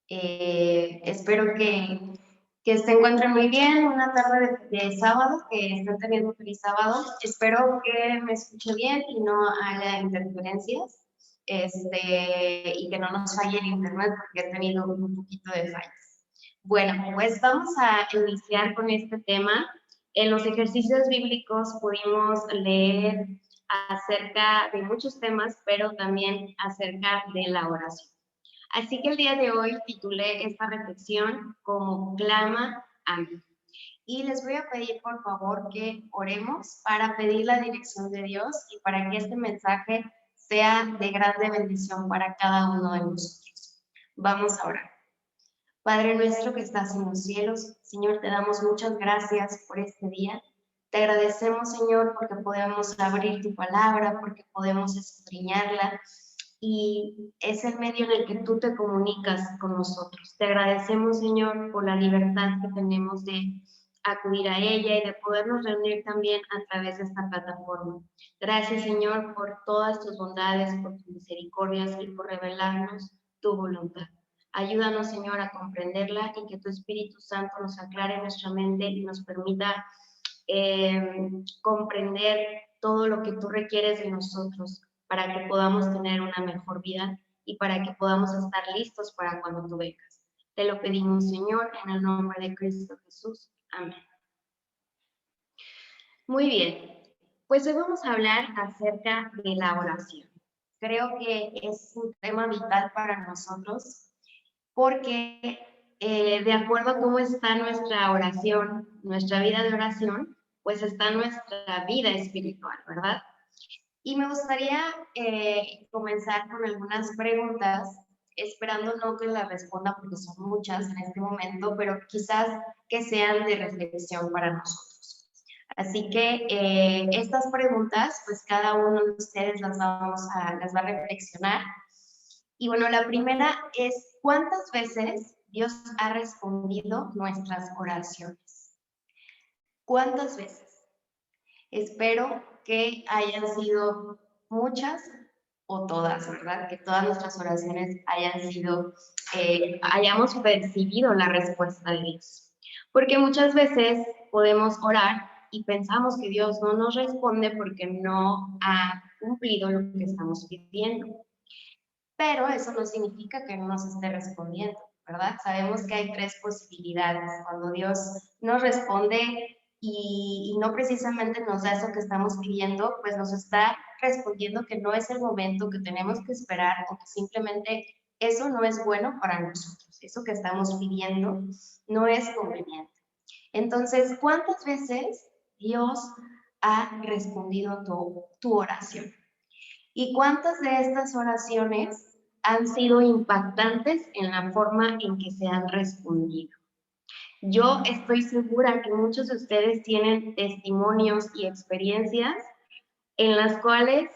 Espero que se encuentren muy bien, una tarde de sábado, que estén teniendo un feliz sábado. Espero que me escuche bien y no haya interferencias, y que no nos falle el internet porque he tenido un poquito de fallas. Bueno, pues vamos a iniciar con este tema. En los ejercicios bíblicos pudimos leer acerca de muchos temas, pero también acerca de la oración. Así que el día de hoy titulé esta reflexión como Clama a mí. Y les voy a pedir por favor que oremos para pedir la dirección de Dios y para que este mensaje sea de grande bendición para cada uno de nosotros. Vamos a orar. Padre nuestro que estás en los cielos, Señor, te damos muchas gracias por este día. Te agradecemos, Señor, porque podemos abrir tu palabra, porque podemos escudriñarla y es el medio en el que tú te comunicas con nosotros. Te agradecemos, Señor, por la libertad que tenemos de acudir a ella y de podernos reunir también a través de esta plataforma. Gracias, Señor, por todas tus bondades, por tus misericordias y por revelarnos tu voluntad. Ayúdanos, Señor, a comprenderla y que tu Espíritu Santo nos aclare nuestra mente y nos permita comprender todo lo que tú requieres de nosotros para que podamos tener una mejor vida y para que podamos estar listos para cuando tú vengas. Te lo pedimos, Señor, en el nombre de Cristo Jesús. Amén. Muy bien, pues hoy vamos a hablar acerca de la oración. Creo que es un tema vital para nosotros porque de acuerdo a cómo está nuestra oración, nuestra vida de oración, pues está nuestra vida espiritual, ¿verdad? Y me gustaría comenzar con algunas preguntas, esperando no que las responda porque son muchas en este momento, pero quizás que sean de reflexión para nosotros. Así que estas preguntas, pues cada uno de ustedes las va a reflexionar. Y bueno, la primera es, ¿cuántas veces Dios ha respondido nuestras oraciones? ¿Cuántas veces? Espero que hayan sido muchas o todas, ¿verdad? Que todas nuestras oraciones hayan sido, hayamos percibido la respuesta de Dios. Porque muchas veces podemos orar y pensamos que Dios no nos responde porque no ha cumplido lo que estamos pidiendo. Pero eso no significa que no nos esté respondiendo, ¿verdad? Sabemos que hay tres posibilidades. Cuando Dios nos responde y no precisamente nos da eso que estamos pidiendo, pues nos está respondiendo que no es el momento, que tenemos que esperar o que simplemente eso no es bueno para nosotros. Eso que estamos pidiendo no es conveniente. Entonces, ¿cuántas veces Dios ha respondido tu oración? ¿Y cuántas de estas oraciones han sido impactantes en la forma en que se han respondido? Yo estoy segura que muchos de ustedes tienen testimonios y experiencias en las cuales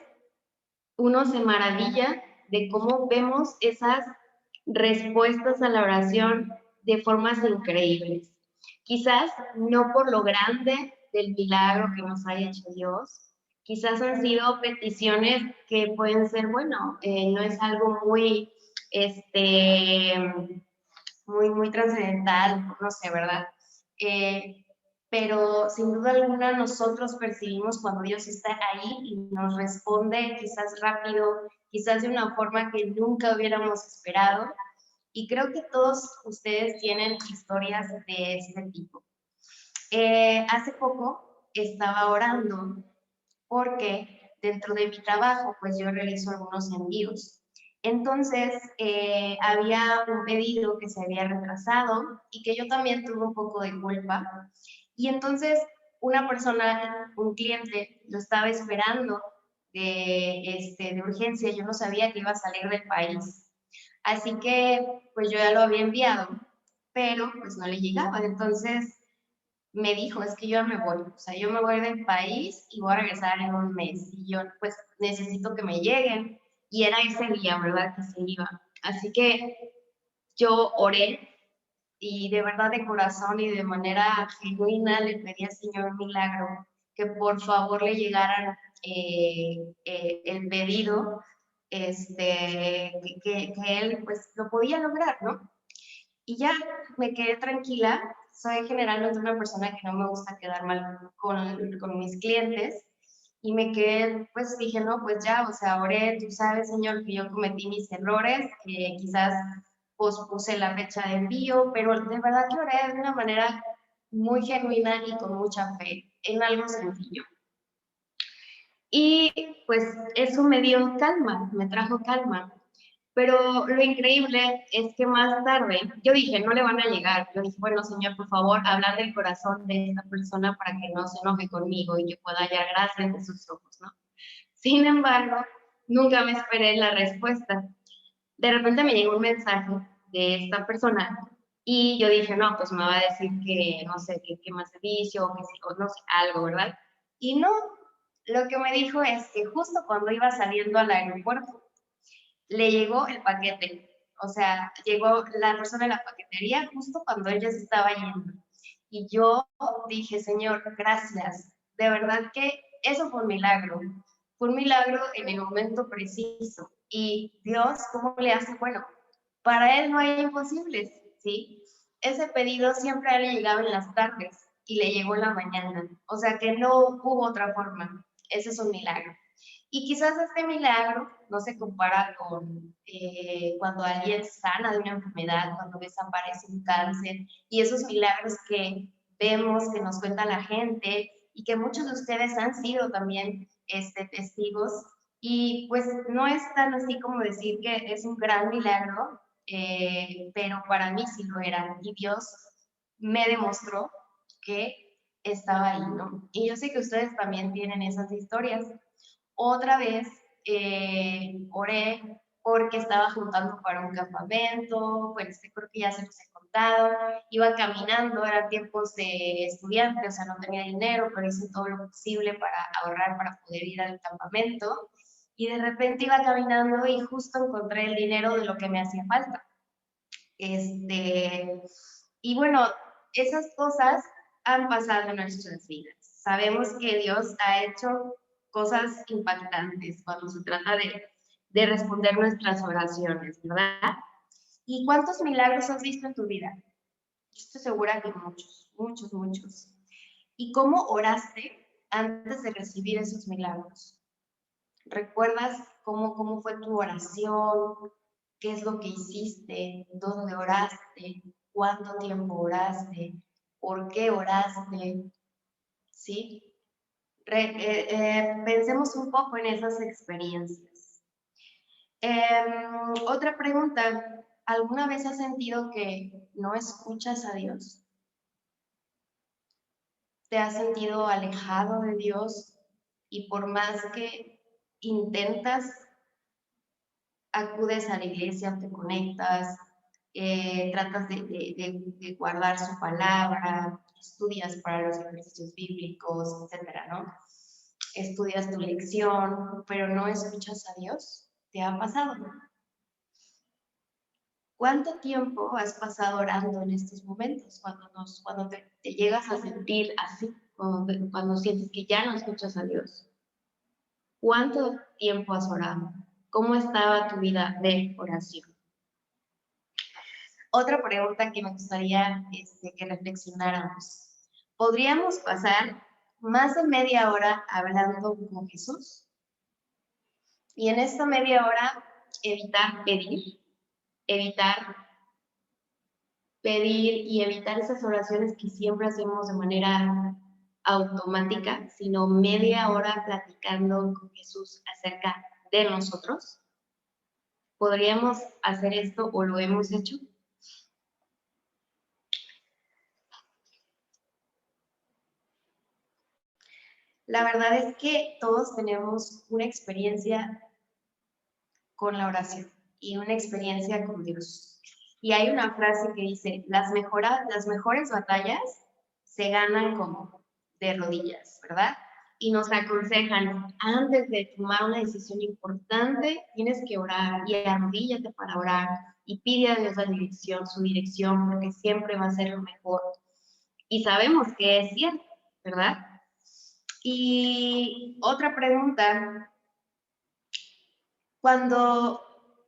uno se maravilla de cómo vemos esas respuestas a la oración de formas increíbles. Quizás no por lo grande del milagro que nos haya hecho Dios, quizás han sido peticiones que pueden ser, bueno, no es algo muy, muy trascendental, no sé, ¿verdad? Pero sin duda alguna nosotros percibimos cuando Dios está ahí y nos responde quizás rápido, quizás de una forma que nunca hubiéramos esperado. Y creo que todos ustedes tienen historias de este tipo. Hace poco estaba orando porque dentro de mi trabajo, pues yo realizo algunos envíos. Entonces, había un pedido que se había retrasado y que yo también tuve un poco de culpa. Y entonces, una persona, un cliente, lo estaba esperando de urgencia. Yo no sabía que iba a salir del país. Así que, pues yo ya lo había enviado, pero pues no le llegaba. Entonces, me dijo, es que yo me voy, o sea, yo me voy del país y voy a regresar en un mes, y yo pues necesito que me lleguen, y era ese día, ¿verdad?, que se iba. Así que yo oré, y de verdad de corazón y de manera genuina le pedí al Señor un milagro, que por favor le llegaran el pedido, que él pues lo podía lograr, ¿no? Y ya me quedé tranquila. Soy generalmente una persona que no me gusta quedar mal con mis clientes. Y me quedé, pues dije, no, pues ya, o sea, oré, tú sabes, Señor, que yo cometí mis errores, que quizás pospuse la fecha de envío, pero de verdad que oré de una manera muy genuina y con mucha fe en algo sencillo. Y pues eso me dio calma, me trajo calma. Pero lo increíble es que más tarde, yo dije, no le van a llegar. Yo dije, bueno, Señor, por favor, habla del corazón de esta persona para que no se enoje conmigo y que pueda hallar gracia en sus ojos, ¿no? Sin embargo, nunca me esperé la respuesta. De repente me llegó un mensaje de esta persona y yo dije, no, pues me va a decir que, no sé, que más servicio o que sí, o no sé, algo, ¿verdad? Y no, lo que me dijo es que justo cuando iba saliendo al aeropuerto, le llegó el paquete. O sea, llegó la persona de la paquetería justo cuando ella se estaba yendo. Y yo dije, Señor, gracias. De verdad que eso fue un milagro. Fue un milagro en el momento preciso. Y Dios, ¿cómo le hace? Bueno, para Él no hay imposibles, ¿sí? Ese pedido siempre a él le llegaba en las tardes y le llegó en la mañana. O sea que no hubo otra forma. Ese es un milagro. Y quizás este milagro no se compara con cuando alguien sana de una enfermedad, cuando desaparece un cáncer y esos milagros que vemos, que nos cuenta la gente y que muchos de ustedes han sido también testigos. Y pues no es tan así como decir que es un gran milagro, pero para mí sí lo era. Y Dios me demostró que estaba ahí, ¿no? Y yo sé que ustedes también tienen esas historias. Otra vez oré porque estaba juntando para un campamento, pues creo que ya se los he contado, iba caminando, eran tiempos de estudiante, o sea, no tenía dinero, pero hice todo lo posible para ahorrar para poder ir al campamento, y de repente iba caminando y justo encontré el dinero de lo que me hacía falta. Y bueno, esas cosas han pasado en nuestras vidas. Sabemos que Dios ha hecho cosas impactantes cuando se trata de responder nuestras oraciones, ¿verdad? ¿Y cuántos milagros has visto en tu vida? Estoy segura que muchos, muchos, muchos. ¿Y cómo oraste antes de recibir esos milagros? ¿Recuerdas cómo fue tu oración? ¿Qué es lo que hiciste? ¿Dónde oraste? ¿Cuánto tiempo oraste? ¿Por qué oraste? ¿Sí? Pensemos un poco en esas experiencias. Otra pregunta, ¿alguna vez has sentido que no escuchas a Dios? ¿Te has sentido alejado de Dios y por más que intentas, acudes a la iglesia, te conectas, tratas de guardar su palabra, estudias para los ejercicios bíblicos, etcétera, ¿no? Estudias tu lección, pero no escuchas a Dios? ¿Te ha pasado? ¿Cuánto tiempo has pasado orando en estos momentos? Cuando te llegas a sentir así, cuando sientes que ya no escuchas a Dios. ¿Cuánto tiempo has orado? ¿Cómo estaba tu vida de oración? Otra pregunta que me gustaría que reflexionáramos. ¿Podríamos pasar más de media hora hablando con Jesús? Y en esta media hora evitar pedir y evitar esas oraciones que siempre hacemos de manera automática, sino media hora platicando con Jesús acerca de nosotros. ¿Podríamos hacer esto o lo hemos hecho? La verdad es que todos tenemos una experiencia con la oración y una experiencia con Dios. Y hay una frase que dice, las mejores batallas se ganan como de rodillas, ¿verdad? Y nos aconsejan, antes de tomar una decisión importante, tienes que orar y arrodíllate para orar y pide a Dios la dirección, su dirección, porque siempre va a ser lo mejor. Y sabemos que es cierto, ¿verdad? Y otra pregunta, cuando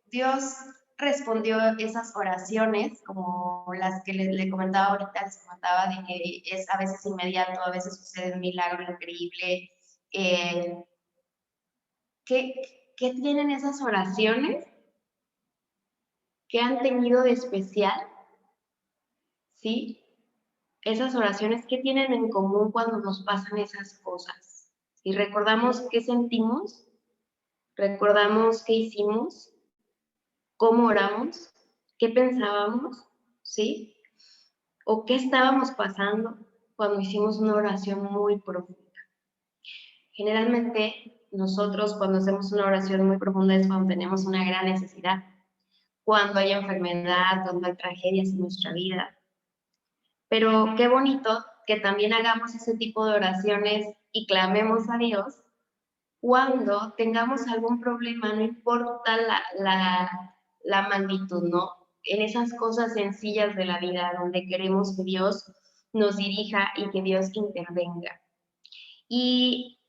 Dios respondió esas oraciones, como las que le comentaba ahorita, les comentaba de que es a veces inmediato, a veces sucede un milagro increíble. Eh, ¿qué, ¿Qué tienen esas oraciones que han tenido de especial? ¿Sí? Esas oraciones, ¿qué tienen en común cuando nos pasan esas cosas? Si recordamos qué sentimos, recordamos qué hicimos, cómo oramos, qué pensábamos, ¿sí? O qué estábamos pasando cuando hicimos una oración muy profunda. Generalmente nosotros cuando hacemos una oración muy profunda es cuando tenemos una gran necesidad, cuando hay enfermedad, cuando hay tragedias en nuestra vida. Pero qué bonito que también hagamos ese tipo de oraciones y clamemos a Dios cuando tengamos algún problema, no importa la magnitud, ¿no? En esas cosas sencillas de la vida donde queremos que Dios nos dirija y que Dios intervenga. ¿Y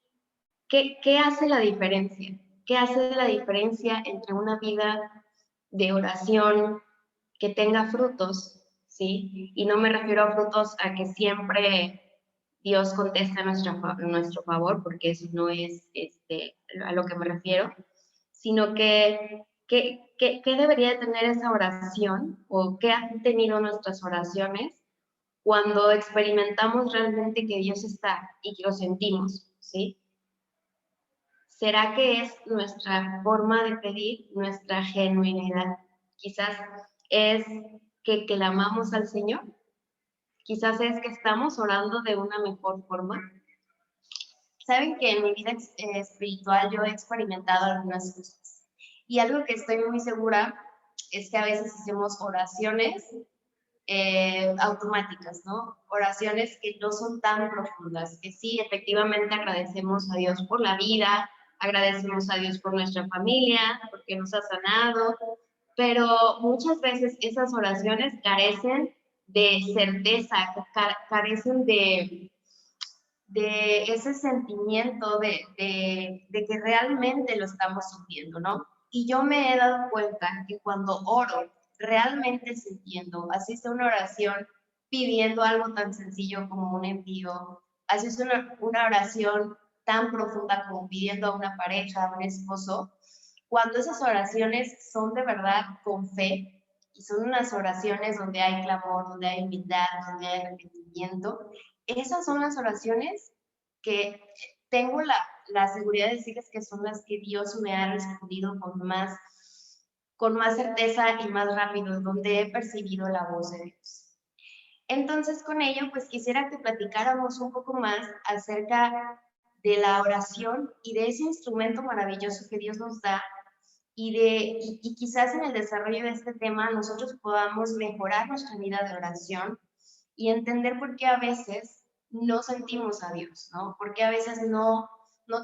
qué hace la diferencia? ¿Qué hace la diferencia entre una vida de oración que tenga frutos, ¿sí? Y no me refiero a frutos a que siempre Dios conteste a nuestro favor, porque eso no es a lo que me refiero, sino que debería tener esa oración o qué han tenido nuestras oraciones cuando experimentamos realmente que Dios está y que lo sentimos, ¿sí? ¿Será que es nuestra forma de pedir, nuestra genuinidad? Quizás es que clamamos al Señor, quizás es que estamos orando de una mejor forma. Saben que en mi vida espiritual yo he experimentado algunas cosas y algo que estoy muy segura es que a veces hacemos oraciones automáticas, ¿no? Oraciones que no son tan profundas, que sí, efectivamente agradecemos a Dios por la vida, agradecemos a Dios por nuestra familia, porque nos ha sanado, pero muchas veces esas oraciones carecen de certeza, carecen de ese sentimiento de que realmente lo estamos sintiendo, ¿no? Y yo me he dado cuenta que cuando oro, realmente sintiendo, así sea una oración pidiendo algo tan sencillo como un envío, así es una oración tan profunda como pidiendo a una pareja, a un esposo, cuando esas oraciones son de verdad con fe y son unas oraciones donde hay clamor, donde hay humildad, donde hay arrepentimiento, esas son las oraciones que tengo la seguridad de decirles que son las que Dios me ha respondido con más certeza y más rápido, donde he percibido la voz de Dios. Entonces, con ello, pues quisiera que platicáramos un poco más acerca de la oración y de ese instrumento maravilloso que Dios nos da y quizás en el desarrollo de este tema nosotros podamos mejorar nuestra vida de oración y entender por qué a veces no sentimos a Dios, ¿no? Por qué a veces no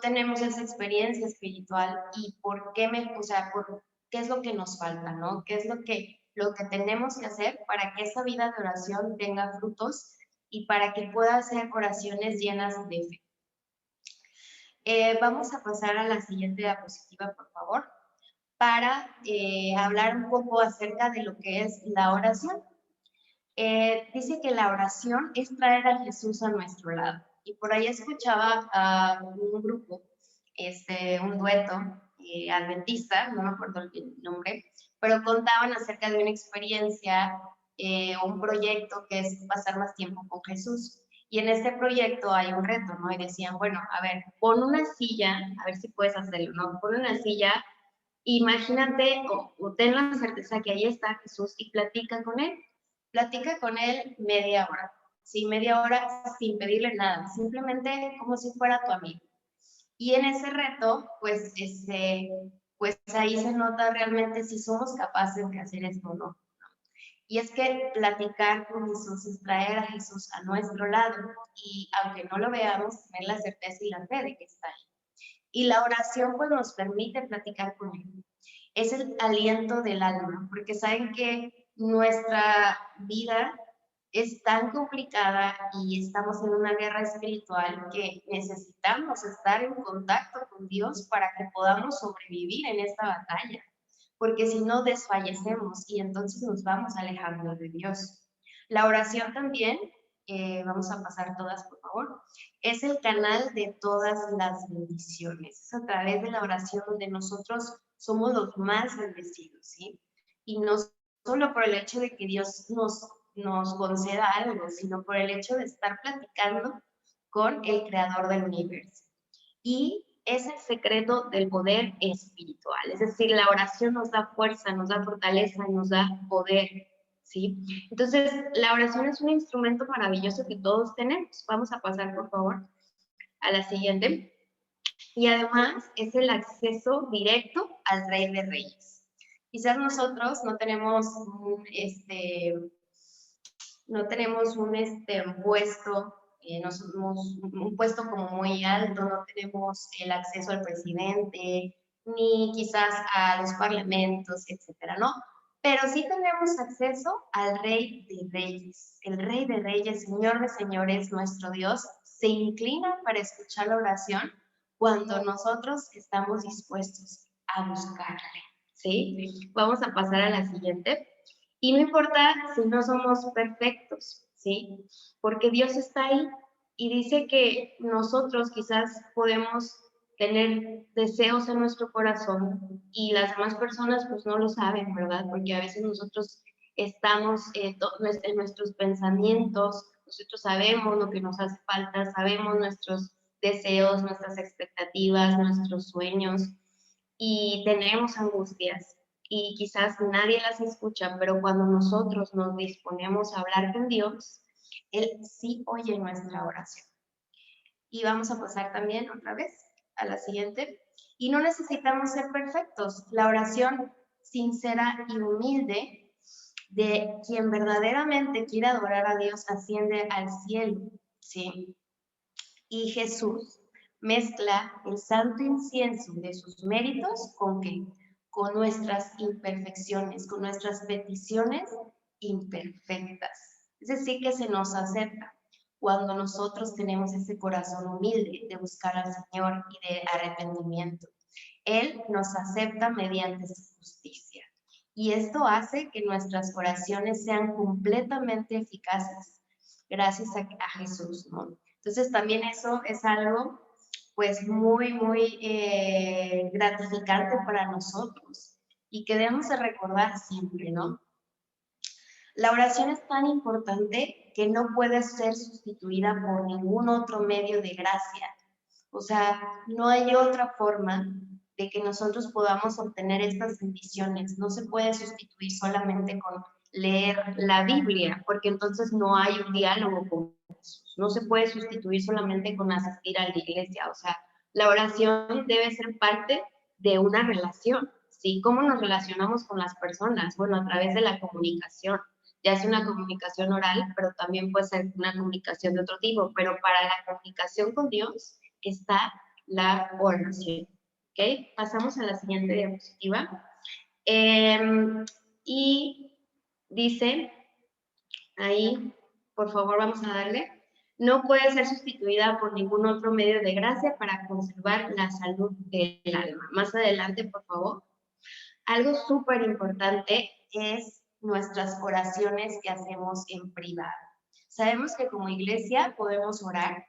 tenemos esa experiencia espiritual y por qué, o sea, por qué es lo que nos falta, ¿no? ¿Qué es lo que tenemos que hacer para que esa vida de oración tenga frutos y para que pueda hacer oraciones llenas de fe? Vamos a pasar a la siguiente diapositiva, por favor, para hablar un poco acerca de lo que es la oración. Dice que la oración es traer a Jesús a nuestro lado. Y por ahí escuchaba a un grupo, un dueto adventista, no me acuerdo el nombre, pero contaban acerca de una experiencia, un proyecto que es pasar más tiempo con Jesús. Y en este proyecto hay un reto, ¿no? Y decían, bueno, a ver, pon una silla, a ver si puedes hacerlo, ¿no? Pon una silla, imagínate o ten la certeza que ahí está Jesús y platica con él media hora, ¿sí? Media hora sin pedirle nada, simplemente como si fuera tu amigo. Y en ese reto, pues ahí se nota realmente si somos capaces de hacer esto o no. Y es que platicar con Jesús es traer a Jesús a nuestro lado y aunque no lo veamos, tener la certeza y la fe de que está ahí. Y la oración pues nos permite platicar con Él. Es el aliento del alma, porque saben que nuestra vida es tan complicada y estamos en una guerra espiritual que necesitamos estar en contacto con Dios para que podamos sobrevivir en esta batalla. porque si no desfallecemos y entonces nos vamos alejando de Dios. La oración también, vamos a pasar todas por favor, es el canal de todas las bendiciones. Es a través de la oración donde nosotros somos los más bendecidos, ¿sí? Y no solo por el hecho de que Dios nos conceda algo, sino por el hecho de estar platicando con el creador del universo. Y es el secreto del poder espiritual, es decir, la oración nos da fuerza, nos da fortaleza, nos da poder, ¿sí? Entonces, la oración es un instrumento maravilloso que todos tenemos. Vamos a pasar, por favor, a la siguiente. Y además es el acceso directo al Rey de Reyes. Quizás nosotros no tenemos un puesto, no somos un puesto como muy alto, no tenemos el acceso al presidente, ni quizás a los parlamentos, etcétera, ¿no? Pero sí tenemos acceso al Rey de Reyes. El Rey de Reyes, Señor de Señores, nuestro Dios, se inclina para escuchar la oración cuando nosotros estamos dispuestos a buscarle, ¿sí? Vamos a pasar a la siguiente. Y no importa si no somos perfectos, ¿sí? Porque Dios está ahí y dice que nosotros quizás podemos tener deseos en nuestro corazón y las demás personas pues no lo saben, ¿verdad? Porque a veces nosotros estamos en nuestros pensamientos, nosotros sabemos lo que nos hace falta, sabemos nuestros deseos, nuestras expectativas, nuestros sueños y tenemos angustias y quizás nadie las escucha, pero cuando nosotros nos disponemos a hablar con Dios, Él sí oye nuestra oración. Y vamos a pasar también otra vez a la siguiente. Y no necesitamos ser perfectos. La oración sincera y humilde de quien verdaderamente quiere adorar a Dios asciende al cielo, ¿sí? Y Jesús mezcla el santo incienso de sus méritos con qué? Con nuestras imperfecciones, con nuestras peticiones imperfectas. Es decir, que se nos acepta cuando nosotros tenemos ese corazón humilde de buscar al Señor y de arrepentimiento. Él nos acepta mediante su justicia. Y esto hace que nuestras oraciones sean completamente eficaces gracias a Jesús, ¿no? Entonces también eso es algo pues muy, muy gratificante para nosotros y que debemos de recordar siempre, ¿no? La oración es tan importante que no puede ser sustituida por ningún otro medio de gracia. O sea, no hay otra forma de que nosotros podamos obtener estas bendiciones. No se puede sustituir solamente con leer la Biblia, porque entonces no hay un diálogo con Jesús. No se puede sustituir solamente con asistir a la iglesia. O sea, la oración debe ser parte de una relación, ¿sí? ¿Cómo nos relacionamos con las personas? Bueno, a través de la comunicación. Ya sea una comunicación oral, pero también puede ser una comunicación de otro tipo. Pero para la comunicación con Dios está la oración. ¿Ok? Pasamos a la siguiente diapositiva. Y dice, ahí, por favor, vamos a darle, no puede ser sustituida por ningún otro medio de gracia para conservar la salud del alma. Más adelante, por favor. Algo súper importante es nuestras oraciones que hacemos en privado. Sabemos que como iglesia podemos orar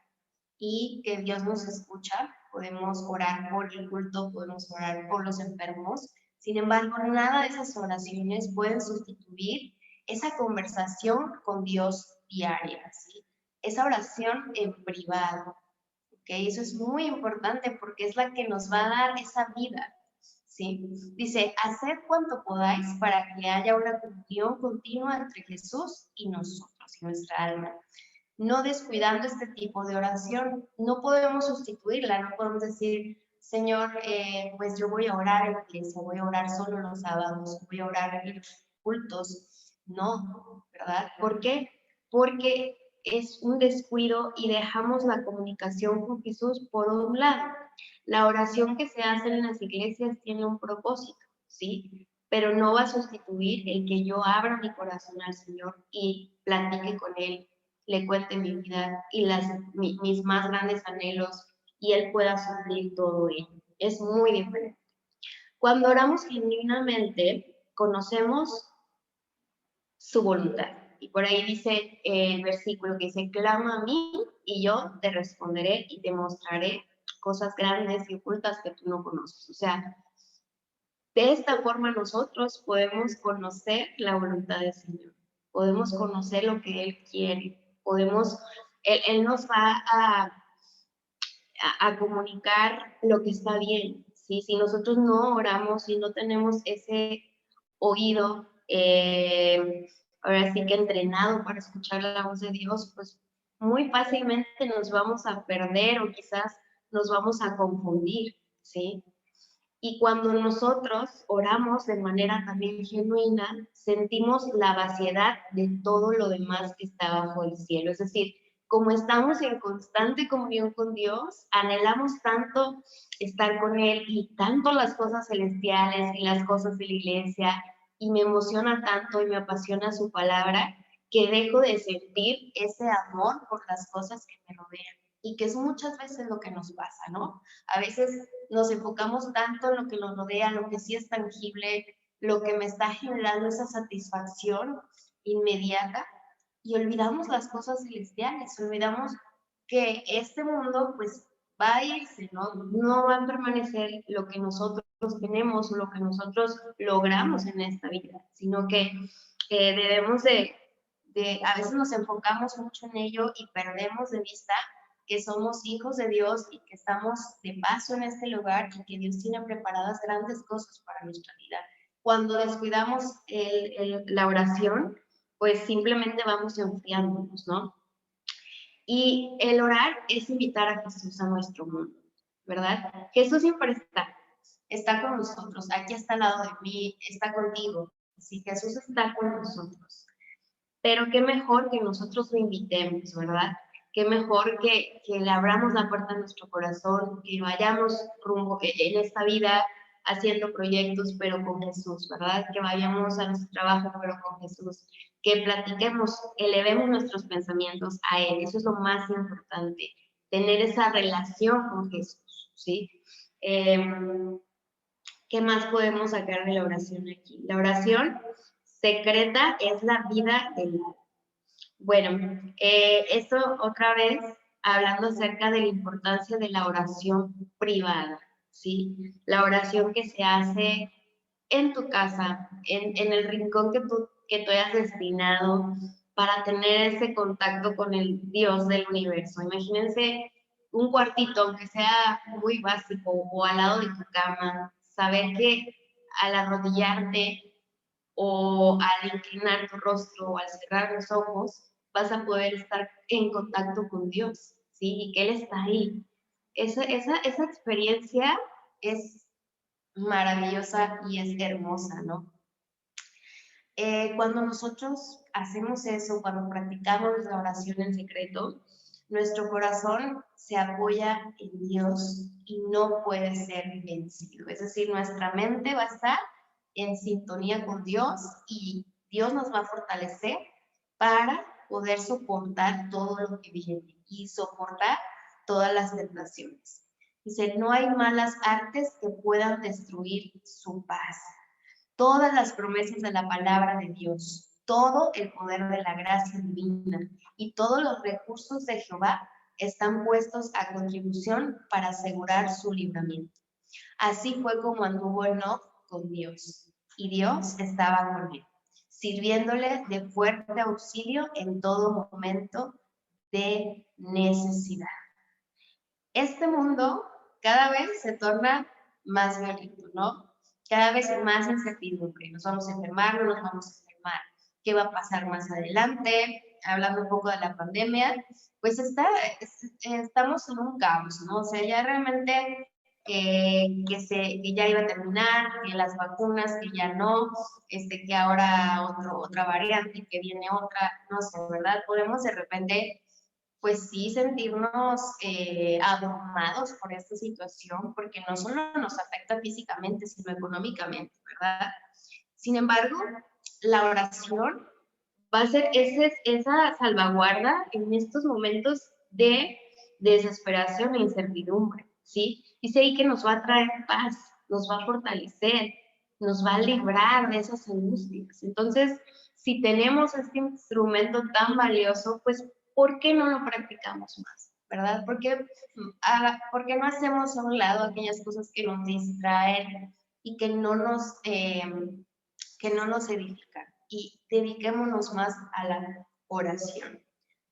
y que Dios nos escucha, podemos orar por el culto, podemos orar por los enfermos. Sin embargo, nada de esas oraciones pueden sustituir esa conversación con Dios diaria, ¿sí? Esa oración en privado, ¿ok? Eso es muy importante porque es la que nos va a dar esa vida, ¿sí? Dice, haced cuanto podáis para que haya una comunión continua entre Jesús y nosotros, y nuestra alma. No descuidando este tipo de oración, no podemos sustituirla, no podemos decir, Señor, pues yo voy a orar en la iglesia, voy a orar solo los sábados, voy a orar en los cultos. No, ¿verdad? ¿Por qué? Porque es un descuido y dejamos la comunicación con Jesús por un lado. La oración que se hace en las iglesias tiene un propósito, ¿sí? Pero no va a sustituir el que yo abra mi corazón al Señor y platique con Él, le cuente mi vida y mis más grandes anhelos y Él pueda suplir todo ello. Es muy diferente. Cuando oramos genuinamente, conocemos su voluntad. Y por ahí dice el versículo que dice, clama a mí y yo te responderé y te mostraré cosas grandes y ocultas que tú no conoces. O sea, de esta forma nosotros podemos conocer la voluntad del Señor, podemos conocer lo que Él quiere, Él nos va a comunicar lo que está bien, ¿sí? Si nosotros no oramos, si no tenemos ese oído, ahora sí que entrenado para escuchar la voz de Dios, pues muy fácilmente nos vamos a perder o quizás nos vamos a confundir, ¿sí? Y cuando nosotros oramos de manera también genuina, sentimos la vaciedad de todo lo demás que está bajo el cielo. Es decir, como estamos en constante comunión con Dios, anhelamos tanto estar con Él y tanto las cosas celestiales y las cosas de la iglesia, y me emociona tanto y me apasiona su palabra, que dejo de sentir ese amor por las cosas que me rodean. Y que es muchas veces lo que nos pasa, ¿no? A veces nos enfocamos tanto en lo que nos rodea, lo que sí es tangible, lo que me está generando esa satisfacción inmediata, y olvidamos las cosas celestiales, olvidamos que este mundo pues va a irse, ¿no? No va a permanecer lo que nosotros tenemos o lo que nosotros logramos en esta vida, sino que debemos a veces nos enfocamos mucho en ello y perdemos de vista que somos hijos de Dios y que estamos de paso en este lugar y que Dios tiene preparadas grandes cosas para nuestra vida. Cuando descuidamos la oración, pues simplemente vamos enfriándonos, ¿no? Y el orar es invitar a Jesús a nuestro mundo, ¿verdad? Jesús siempre está con nosotros, aquí está al lado de mí, está contigo. Sí, Jesús está con nosotros. Pero qué mejor que nosotros lo invitemos, ¿verdad? Qué mejor que le abramos la puerta a nuestro corazón, que vayamos rumbo en esta vida haciendo proyectos, pero con Jesús, ¿verdad? Que vayamos a nuestro trabajo, pero con Jesús. Que platiquemos, elevemos nuestros pensamientos a Él. Eso es lo más importante, tener esa relación con Jesús, ¿sí? ¿Qué más podemos sacar de la oración aquí? La oración secreta es la vida del alma. Bueno, esto otra vez hablando acerca de la importancia de la oración privada, ¿sí? La oración que se hace en tu casa, en el rincón que tú hayas destinado para tener ese contacto con el Dios del universo. Imagínense un cuartito, aunque sea muy básico, o al lado de tu cama, saber que al arrodillarte o al inclinar tu rostro o al cerrar los ojos, vas a poder estar en contacto con Dios, ¿sí? Y que Él está ahí. Esa experiencia es maravillosa y es hermosa, ¿no? Cuando nosotros hacemos eso, cuando practicamos la oración en secreto, nuestro corazón se apoya en Dios y no puede ser vencido. Es decir, nuestra mente va a estar en sintonía con Dios y Dios nos va a fortalecer para poder soportar todo lo que viene y soportar todas las tentaciones. Dice, no hay malas artes que puedan destruir su paz. Todas las promesas de la palabra de Dios, todo el poder de la gracia divina y todos los recursos de Jehová están puestos a contribución para asegurar su libramiento. Así fue como anduvo Enoch con Dios, y Dios estaba con él, sirviéndole de fuerte auxilio en todo momento de necesidad. Este mundo cada vez se torna más violento, ¿no? Cada vez hay más incertidumbre. Nos vamos a enfermar, no nos vamos a enfermar. ¿Qué va a pasar más adelante? Hablando un poco de la pandemia, pues estamos en un caos, ¿no? O sea, ya realmente que ya iba a terminar, que las vacunas, que ya no, que ahora otra variante, que viene otra, no sé, ¿verdad? Podemos de repente pues sí sentirnos abrumados por esta situación, porque no solo nos afecta físicamente, sino económicamente, ¿verdad? Sin embargo, la oración va a ser esa salvaguarda en estos momentos de desesperación e incertidumbre, ¿sí? Dice ahí que nos va a traer paz, nos va a fortalecer, nos va a librar de esas angustias. Entonces, si tenemos este instrumento tan valioso, pues, ¿por qué no lo practicamos más? ¿Verdad? ¿Por qué no hacemos a un lado aquellas cosas que nos distraen y que no nos edifican? Y dediquémonos más a la oración.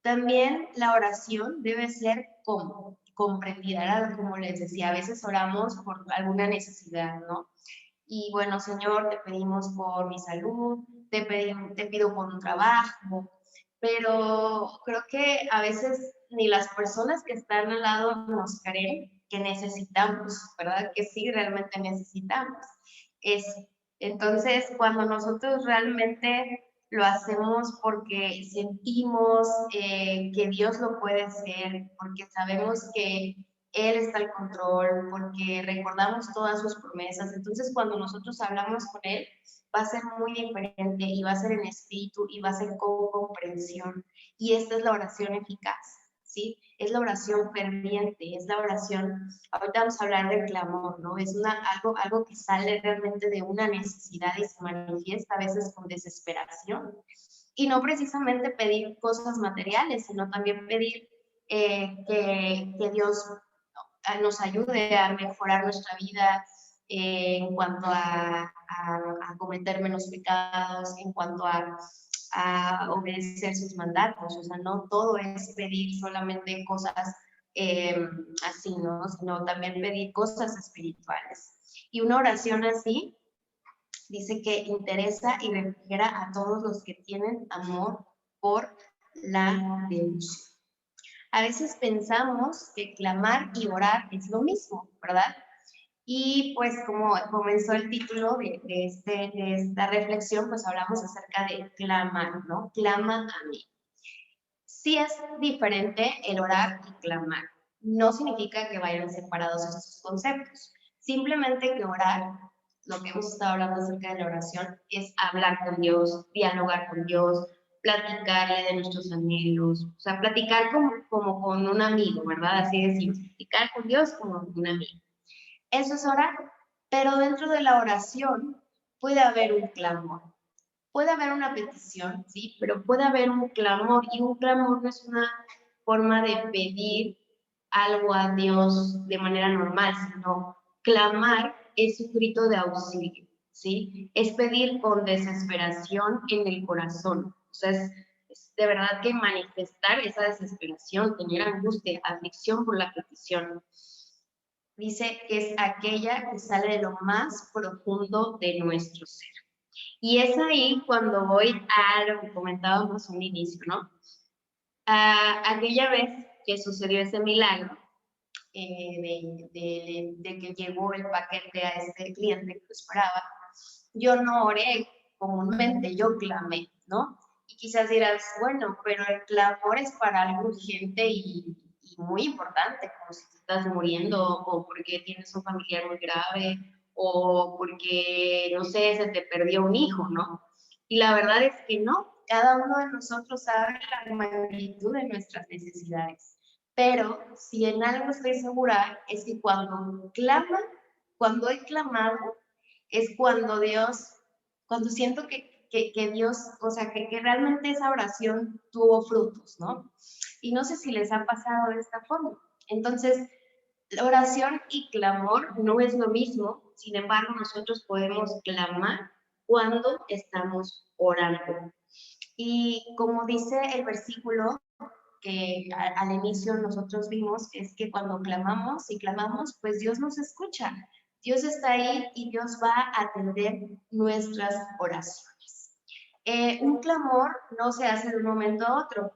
También la oración debe ser comprendida, como les decía, a veces oramos por alguna necesidad, ¿no? Y bueno, Señor, te pedimos por mi salud, te pido por un trabajo, pero creo que a veces ni las personas que están al lado nos creen que necesitamos, ¿verdad? Que sí realmente necesitamos. Es, entonces, cuando nosotros realmente lo hacemos porque sentimos que Dios lo puede hacer, porque sabemos que Él está al control, porque recordamos todas sus promesas. Entonces, cuando nosotros hablamos con Él, va a ser muy diferente y va a ser en espíritu y va a ser con comprensión. Y esta es la oración eficaz, ¿sí? Es la oración ferviente, es la oración, ahorita vamos a hablar del clamor, ¿no? Es algo que sale realmente de una necesidad y se manifiesta a veces con desesperación. Y no precisamente pedir cosas materiales, sino también pedir que Dios nos ayude a mejorar nuestra vida en cuanto a cometer menos pecados, en cuanto a obedecer sus mandatos. O sea, no todo es pedir solamente cosas así, ¿no? Sino también pedir cosas espirituales. Y una oración así dice que interesa y refrigera a todos los que tienen amor por la devoción. A veces pensamos que clamar y orar es lo mismo, ¿verdad? Y pues como comenzó el título de esta reflexión, pues hablamos acerca de clamar, ¿no? Clama a mí. Sí es diferente el orar y clamar. No significa que vayan separados estos conceptos. Simplemente que orar, lo que hemos estado hablando acerca de la oración, es hablar con Dios, dialogar con Dios, platicarle de nuestros anhelos, o sea, platicar como con un amigo, ¿verdad? Así decimos, platicar con Dios como con un amigo. Eso es orar, pero dentro de la oración puede haber un clamor. Puede haber una petición, sí, pero puede haber un clamor, y un clamor no es una forma de pedir algo a Dios de manera normal, sino clamar es un grito de auxilio, ¿sí? Es pedir con desesperación en el corazón. O sea, es de verdad que manifestar esa desesperación, tener angustia, aflicción por la petición. Dice que es aquella que sale de lo más profundo de nuestro ser. Y es ahí cuando voy a lo que comentábamos al inicio, ¿no? Aquella vez que sucedió ese milagro de que llegó el paquete a este cliente que lo esperaba, yo no oré comúnmente, yo clamé, ¿no? Y quizás dirás, bueno, pero el clamor es para algo urgente y muy importante, como si te estás muriendo o porque tienes un familiar muy grave o porque, no sé, se te perdió un hijo, ¿no? Y la verdad es que no, cada uno de nosotros sabe la magnitud de nuestras necesidades. Pero si en algo estoy segura es que cuando he clamado, es cuando cuando siento que Dios, o sea, que realmente esa oración tuvo frutos, ¿no? Y no sé si les ha pasado de esta forma. Entonces, la oración y clamor no es lo mismo, sin embargo, nosotros podemos clamar cuando estamos orando. Y como dice el versículo que al inicio nosotros vimos, es que cuando clamamos y clamamos, pues Dios nos escucha. Dios está ahí y Dios va a atender nuestras oraciones. Un clamor no se hace de un momento a otro,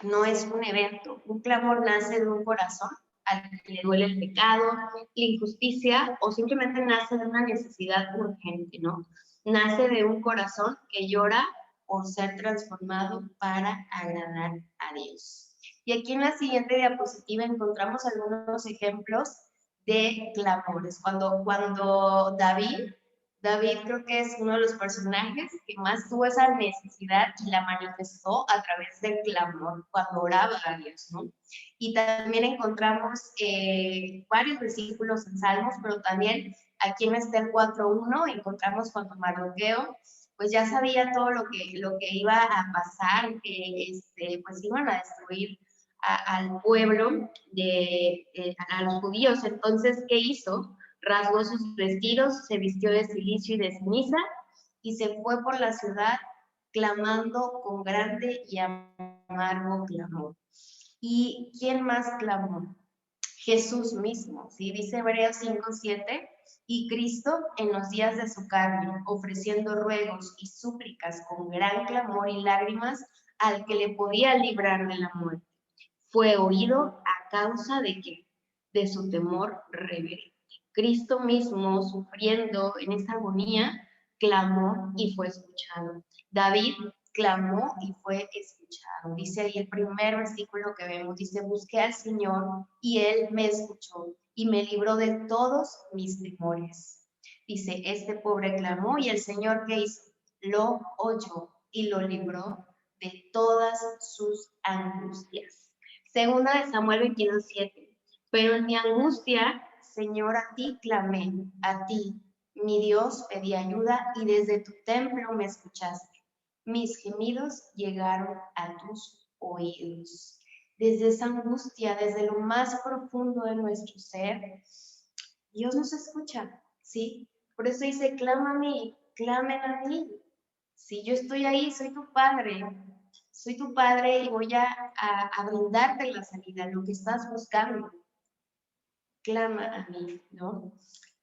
no es un evento. Un clamor nace de un corazón al que le duele el pecado, la injusticia o simplemente nace de una necesidad urgente, ¿no? Nace de un corazón que llora por ser transformado para agradar a Dios. Y aquí en la siguiente diapositiva encontramos algunos ejemplos de clamores. Cuando David creo que es uno de los personajes que más tuvo esa necesidad y la manifestó a través del clamor, cuando oraba a Dios, ¿no? Y también encontramos varios versículos en Salmos, pero también aquí en Esther 4:1 encontramos cuando Mardoqueo pues ya sabía todo lo que iba a pasar, que pues iban a destruir al pueblo, a los judíos. Entonces, ¿qué hizo? Rasgó sus vestidos, se vistió de cilicio y de ceniza y se fue por la ciudad clamando con grande y amargo clamor. ¿Y quién más clamó? Jesús mismo, ¿sí? Dice Hebreos 5:7, y Cristo en los días de su carne, ofreciendo ruegos y súplicas con gran clamor y lágrimas al que le podía librar de la muerte. Fue oído a causa de qué? De su temor reverente. Cristo mismo, sufriendo en esa agonía, clamó y fue escuchado. David clamó y fue escuchado. Dice ahí el primer versículo que vemos, dice, busqué al Señor y Él me escuchó y me libró de todos mis temores. Dice, este pobre clamó y el Señor, ¿qué hizo? Lo oyó y lo libró de todas sus angustias. Segunda de Samuel 22:7. Pero en mi angustia, Señor, a ti clamé, a ti, mi Dios, pedí ayuda y desde tu templo me escuchaste. Mis gemidos llegaron a tus oídos. Desde esa angustia, desde lo más profundo de nuestro ser, Dios nos escucha, ¿sí? Por eso dice, clama a mí, clamen a mí. Si yo estoy ahí, soy tu padre y voy a brindarte la sanidad, lo que estás buscando. Clama a mí, ¿no?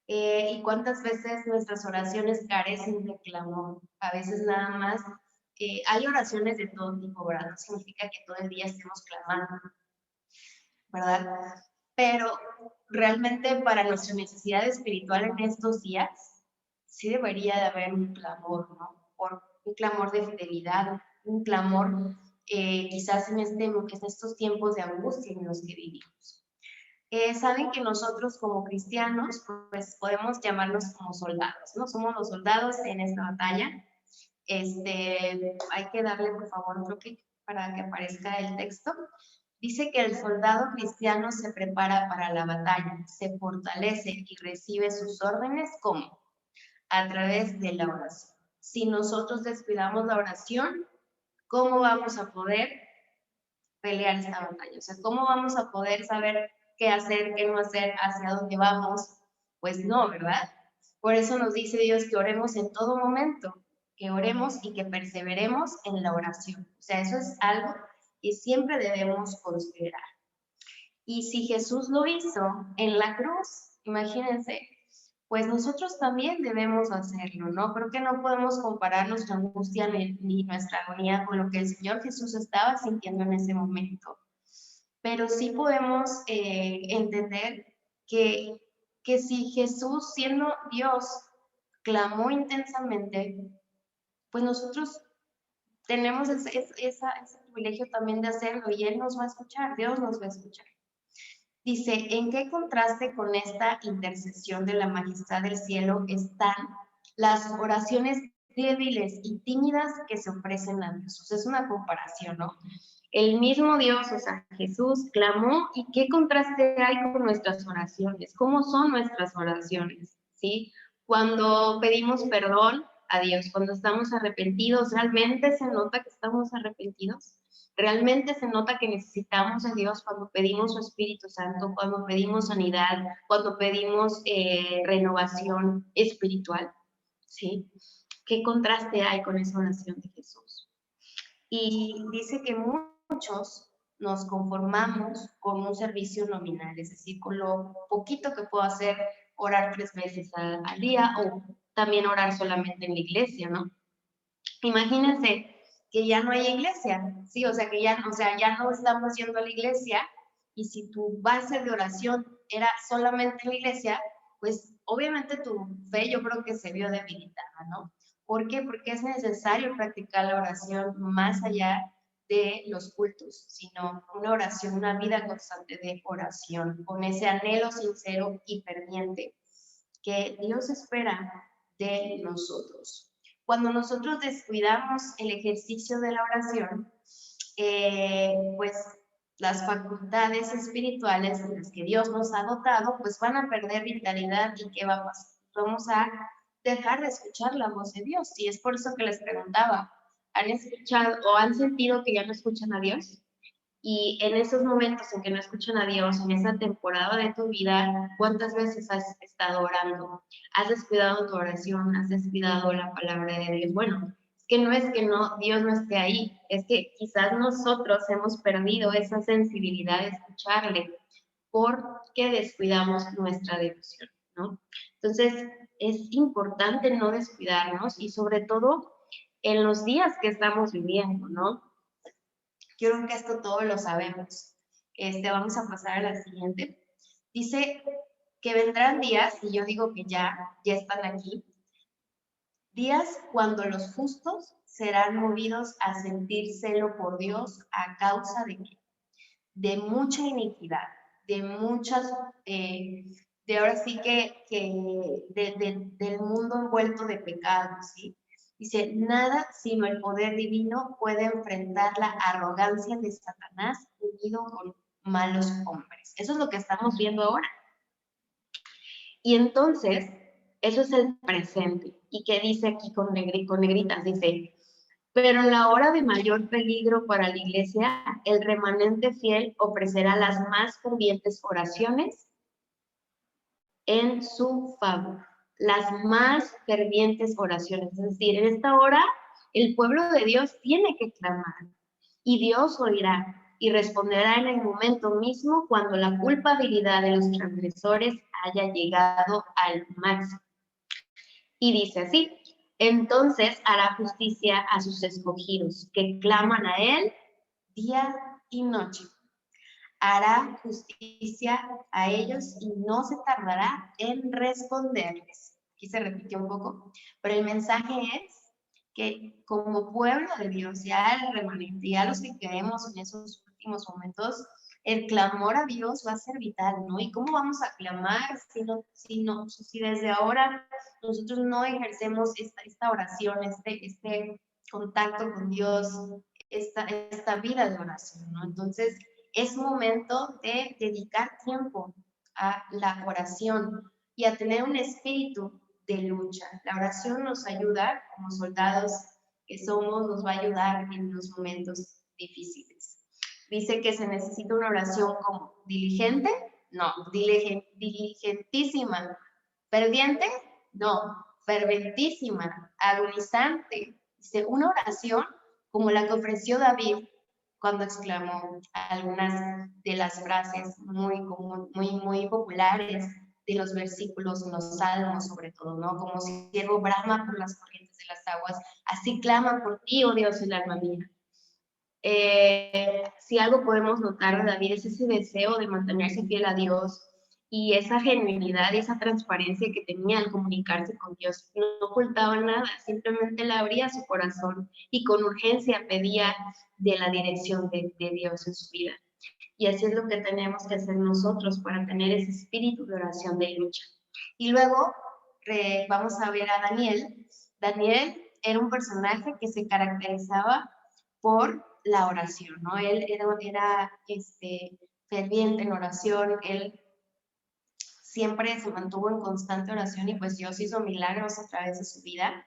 Y cuántas veces nuestras oraciones carecen de clamor. A veces nada más, hay oraciones de todo tipo, ¿verdad? No significa que todo el día estemos clamando, ¿verdad? Pero realmente para nuestra necesidad espiritual en estos días, sí debería de haber un clamor, ¿no? Por un clamor de fidelidad, un clamor quizás en estos tiempos de angustia en los que vivimos. Saben que nosotros como cristianos, pues podemos llamarnos como soldados, ¿no? Somos los soldados en esta batalla. Hay que darle, por favor, otro clic para que aparezca el texto. Dice que el soldado cristiano se prepara para la batalla, se fortalece y recibe sus órdenes, ¿cómo? A través de la oración. Si nosotros descuidamos la oración, ¿cómo vamos a poder pelear esta batalla? O sea, ¿cómo vamos a poder saber qué hacer, qué no hacer, hacia dónde vamos? Pues no, ¿verdad? Por eso nos dice Dios que oremos en todo momento, que oremos y que perseveremos en la oración. O sea, eso es algo que siempre debemos considerar. Y si Jesús lo hizo en la cruz, imagínense, pues nosotros también debemos hacerlo, ¿no? Creo que no podemos comparar nuestra angustia ni nuestra agonía con lo que el Señor Jesús estaba sintiendo en ese momento. Pero sí podemos entender que si Jesús, siendo Dios, clamó intensamente, pues nosotros tenemos ese privilegio también de hacerlo y Él nos va a escuchar, Dios nos va a escuchar. Dice, ¿en qué contraste con esta intercesión de la majestad del cielo están las oraciones débiles y tímidas que se ofrecen a Dios? O sea, es una comparación, ¿no? El mismo Dios, o sea, Jesús clamó, ¿y qué contraste hay con nuestras oraciones? ¿Cómo son nuestras oraciones? ¿Sí? Cuando pedimos perdón a Dios, cuando estamos arrepentidos, ¿realmente se nota que estamos arrepentidos? Realmente se nota que necesitamos a Dios cuando pedimos su Espíritu Santo, cuando pedimos sanidad, cuando pedimos renovación espiritual, ¿sí? ¿Qué contraste hay con esa oración de Jesús? Y dice que muchos nos conformamos con un servicio nominal, es decir, con lo poquito que puedo hacer, orar 3 veces al día o también orar solamente en la iglesia, ¿no? Imagínense que ya no hay iglesia, ¿sí? O sea, ya no estamos yendo a la iglesia y si tu base de oración era solamente en la iglesia, pues obviamente tu fe yo creo que se vio debilitada, ¿no? ¿Por qué? Porque es necesario practicar la oración más allá de los cultos, sino una oración, una vida constante de oración, con ese anhelo sincero y ferviente que Dios espera de nosotros. Cuando nosotros descuidamos el ejercicio de la oración, pues las facultades espirituales de las que Dios nos ha dotado, pues van a perder vitalidad y ¿qué va a pasar? vamos a dejar de escuchar la voz de Dios. Y es por eso que les preguntaba, ¿han escuchado o han sentido que ya no escuchan a Dios? Y en esos momentos en que no escuchan a Dios, en esa temporada de tu vida, ¿cuántas veces has estado orando? ¿Has descuidado tu oración? ¿Has descuidado la palabra de Dios? Bueno, es que no, Dios no esté ahí, es que quizás nosotros hemos perdido esa sensibilidad de escucharle porque descuidamos nuestra devoción, ¿no? Entonces, es importante no descuidarnos y sobre todo en los días que estamos viviendo, ¿no? Quiero que esto todo lo sabemos. Vamos a pasar a la siguiente. Dice que vendrán días, y yo digo que ya están aquí, días cuando los justos serán movidos a sentir celo por Dios a causa de qué? De mucha iniquidad, de muchas, de ahora sí del mundo envuelto de pecado, ¿sí? Dice, nada sino el poder divino puede enfrentar la arrogancia de Satanás unido con malos hombres. Eso es lo que estamos viendo ahora. Y entonces, eso es el presente. ¿Y qué dice aquí con negritas? Dice, pero en la hora de mayor peligro para la iglesia, el remanente fiel ofrecerá las más fervientes oraciones en su favor. Las más fervientes oraciones. Es decir, en esta hora el pueblo de Dios tiene que clamar y Dios oirá y responderá en el momento mismo cuando la culpabilidad de los transgresores haya llegado al máximo. Y dice así, entonces hará justicia a sus escogidos, que claman a él día y noche. Hará justicia a ellos y no se tardará en responderles. Aquí se repitió un poco, pero el mensaje es que como pueblo de Dios, ya el remanente, ya los que queremos en esos últimos momentos, el clamor a Dios va a ser vital, ¿no? ¿Y cómo vamos a clamar si desde ahora nosotros no ejercemos esta oración, este contacto con Dios, esta vida de oración, ¿no? Entonces, es momento de dedicar tiempo a la oración y a tener un espíritu de lucha. La oración nos ayuda, como soldados que somos, nos va a ayudar en los momentos difíciles. Dice que se necesita una oración como diligente, no, diligentísima. Ferviente, no, ferventísima, agonizante. Dice, una oración como la que ofreció David cuando exclamó algunas de las frases muy populares de los versículos en los salmos, sobre todo, ¿no? Como siervo brama por las corrientes de las aguas, así clama por ti, oh Dios, el alma mía. Si algo podemos notar de David es ese deseo de mantenerse fiel a Dios y esa genuinidad y esa transparencia que tenía al comunicarse con Dios. No ocultaba nada, simplemente le abría su corazón y con urgencia pedía de la dirección de Dios en su vida. Y así es lo que tenemos que hacer nosotros para tener ese espíritu de oración de lucha. Y luego vamos a ver a Daniel. Daniel era un personaje que se caracterizaba por la oración, ¿no? Él era ferviente en oración, él siempre se mantuvo en constante oración y pues Dios hizo milagros a través de su vida.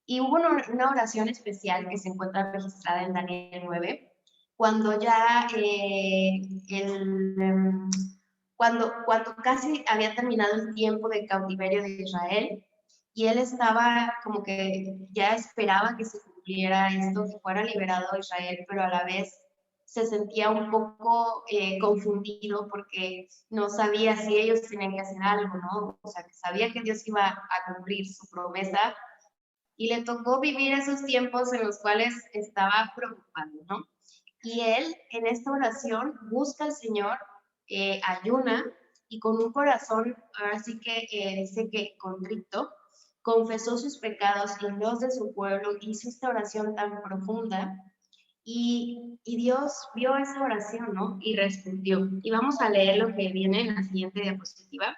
Y hubo una oración especial que se encuentra registrada en Daniel 9, cuando ya cuando casi había terminado el tiempo de cautiverio de Israel y él estaba como que ya esperaba que se cumpliera esto, que fuera liberado Israel, pero a la vez se sentía un poco confundido porque no sabía si ellos tenían que hacer algo, ¿no? O sea, que sabía que Dios iba a cumplir su promesa y le tocó vivir esos tiempos en los cuales estaba preocupado, ¿no? Y él en esta oración busca al Señor, ayuna y con un corazón, ahora sí que dice que contrito, confesó sus pecados en los de su pueblo, hizo esta oración tan profunda y Dios vio esa oración, ¿no? Y respondió. Y vamos a leer lo que viene en la siguiente diapositiva.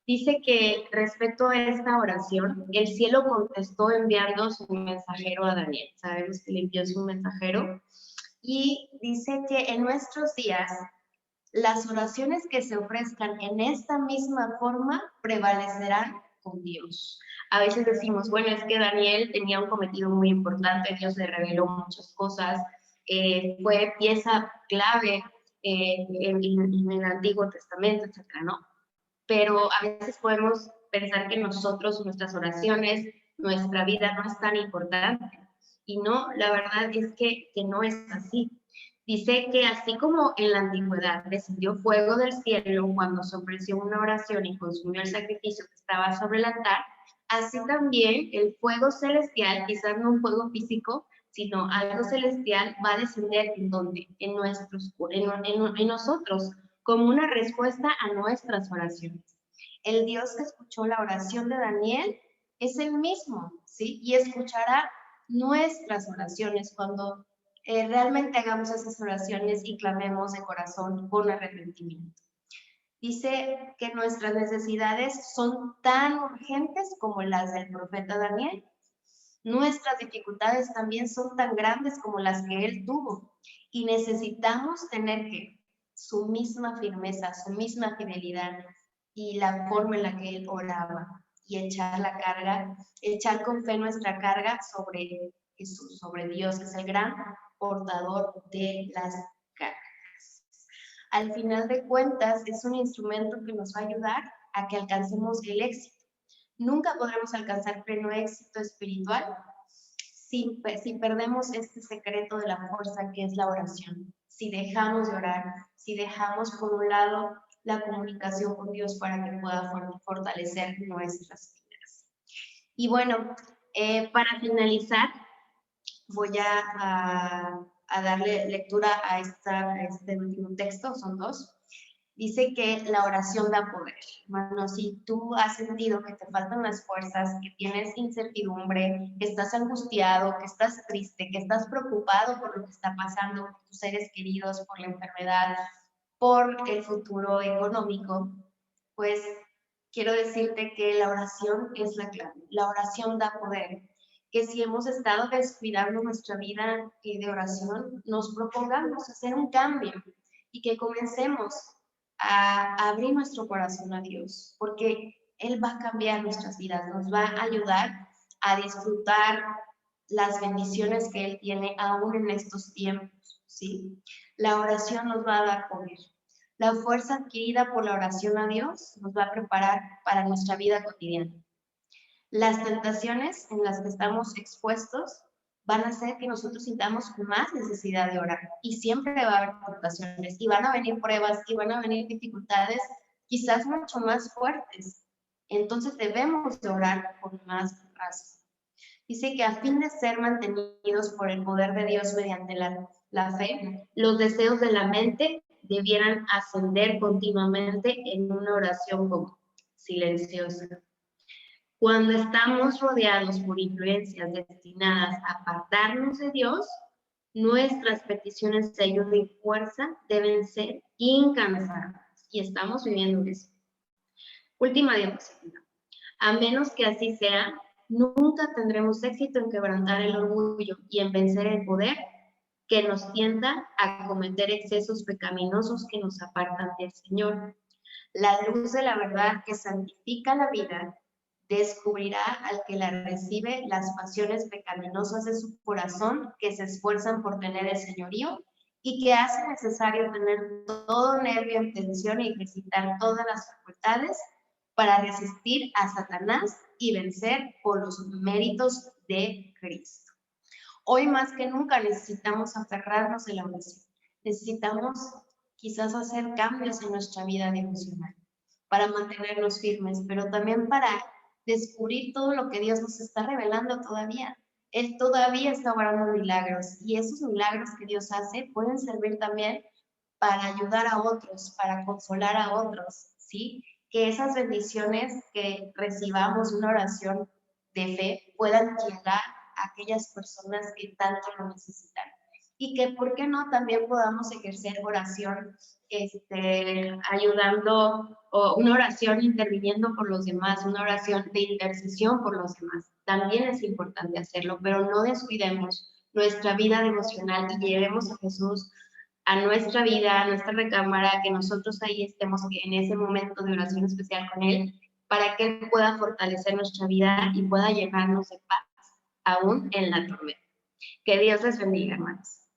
Dice que respecto a esta oración, el cielo contestó enviando su mensajero a Daniel. Sabemos que le envió su mensajero. Y dice que en nuestros días las oraciones que se ofrezcan en esta misma forma prevalecerán con Dios. A veces decimos, bueno, es que Daniel tenía un cometido muy importante, Dios le reveló muchas cosas, fue pieza clave en el Antiguo Testamento, etcétera, ¿no? Pero a veces podemos pensar que nosotros, nuestras oraciones, nuestra vida no es tan importante. Y no, la verdad es que no es así. Dice que así como en la antigüedad descendió fuego del cielo cuando se ofreció una oración y consumió el sacrificio que estaba sobre el altar, así también el fuego celestial, quizás no un fuego físico, sino algo celestial, va a descender en donde, en nosotros, como una respuesta a nuestras oraciones. El Dios que escuchó la oración de Daniel es el mismo, ¿sí? Y escuchará nuestras oraciones cuando realmente hagamos esas oraciones y clamemos de corazón con arrepentimiento. Dice que nuestras necesidades son tan urgentes como las del profeta Daniel. Nuestras dificultades también son tan grandes como las que él tuvo. Y necesitamos tener que su misma firmeza, su misma fidelidad y la forma en la que él oraba y echar la carga, echar con fe nuestra carga sobre Jesús, sobre Dios, que es el gran portador de las cargas. Al final de cuentas, es un instrumento que nos va a ayudar a que alcancemos el éxito. Nunca podremos alcanzar pleno éxito espiritual si perdemos este secreto de la fuerza que es la oración. Si dejamos de orar, si dejamos por un lado la comunicación con Dios para que pueda fortalecer nuestras vidas. Y bueno, para finalizar, voy a darle lectura a este último texto, son dos. Dice que la oración da poder. Bueno, si tú has sentido que te faltan las fuerzas, que tienes incertidumbre, que estás angustiado, que estás triste, que estás preocupado por lo que está pasando con tus seres queridos, por la enfermedad, por el futuro económico, pues quiero decirte que la oración es la clave. La oración da poder. Que si hemos estado descuidando nuestra vida de oración, nos propongamos hacer un cambio y que comencemos a abrir nuestro corazón a Dios, porque Él va a cambiar nuestras vidas, nos va a ayudar a disfrutar las bendiciones que Él tiene aún en estos tiempos, ¿sí? La oración nos va a dar poder. La fuerza adquirida por la oración a Dios nos va a preparar para nuestra vida cotidiana. Las tentaciones en las que estamos expuestos van a hacer que nosotros sintamos más necesidad de orar. Y siempre va a haber tentaciones, y van a venir pruebas, y van a venir dificultades, quizás mucho más fuertes. Entonces debemos de orar con más razón. Dice que a fin de ser mantenidos por el poder de Dios mediante la fe, los deseos de la mente debieran ascender continuamente en una oración común, silenciosa. Cuando estamos rodeados por influencias destinadas a apartarnos de Dios, nuestras peticiones de ayuda y fuerza deben ser incansables. Y estamos viviendo eso. Última diapositiva. A menos que así sea, nunca tendremos éxito en quebrantar el orgullo y en vencer el poder que nos tienta a cometer excesos pecaminosos que nos apartan del Señor. La luz de la verdad que santifica la vida descubrirá al que la recibe las pasiones pecaminosas de su corazón que se esfuerzan por tener el señorío y que hace necesario tener todo nervio en tensión y ejercitar todas las facultades para resistir a Satanás y vencer por los méritos de Cristo. Hoy más que nunca necesitamos aferrarnos a la oración. Necesitamos quizás hacer cambios en nuestra vida devocional para mantenernos firmes, pero también para descubrir todo lo que Dios nos está revelando todavía. Él todavía está obrando milagros y esos milagros que Dios hace pueden servir también para ayudar a otros, para consolar a otros, ¿sí? Que esas bendiciones que recibamos de una oración de fe puedan llegar a aquellas personas que tanto lo necesitan. Y que, ¿por qué no?, también podamos ejercer oración, ayudando, o una oración interviniendo por los demás, una oración de intercesión por los demás. También es importante hacerlo, pero no descuidemos nuestra vida devocional y llevemos a Jesús a nuestra vida, a nuestra recámara, que nosotros ahí estemos en ese momento de oración especial con Él para que Él pueda fortalecer nuestra vida y pueda llenarnos de paz, aún en la tormenta. Que Dios les bendiga, hermanos.